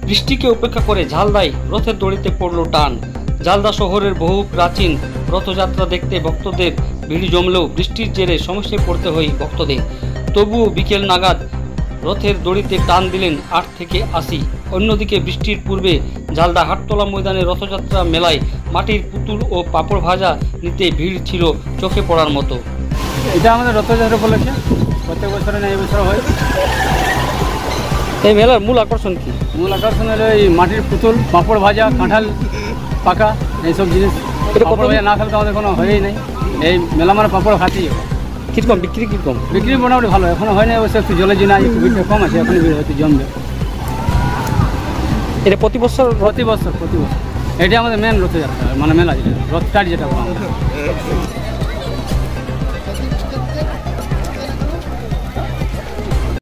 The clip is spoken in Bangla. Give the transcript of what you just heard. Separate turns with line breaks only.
বৃষ্টিকে উপেক্ষা করে ঝালদায় রথের দড়িতে পড়ল টান। ঝালদা শহরের বহু প্রাচীন রথযাত্রা দেখতে ভক্তদের ভিড় জমলেও বৃষ্টির জেরে সমস্যায় পড়তে হয় ভক্তদের। তবুও বিকেল নাগাদ রথের দড়িতে টান দিলেন 8 থেকে 80। অন্যদিকে বৃষ্টির পূর্বে ঝালদা হাটতলা ময়দানে রথযাত্রা মেলায় মাটির পুতুল ও পাঁপড় ভাজা নিতে ভিড় ছিল চোখে পড়ার মতো।
এটা আমাদের রথযাত্রা উপলক্ষে প্রত্যেক বছরে না, এই বছর হয়।
এই মেলার মূল আকর্ষণ কি?
মূল আকর্ষণ হলো এই মাটির পুতুল, পাঁপড় ভাজা, কাঁঠাল পাকা, এইসব জিনিস। পাঁপড় ভাজা না খেলে তো আমাদের কোনো হয়েই নাই। এই মেলা মানে পাঁপড় খাচ্ছি।
কীরকম বিক্রি? কীরকম
বিক্রি? মোটামুটি ভালো, এখনো হয়নি অবশ্য, একটু জলে জিনা একটু ভিড়টা কম আছে, এখনই ভিড় হয়তো জমবে।
এটা প্রতি বছর
প্রতি বছর এটা আমাদের মেন রথযাত্রা, মানে মেলা যেটা রথ স্টার্ট যেটা।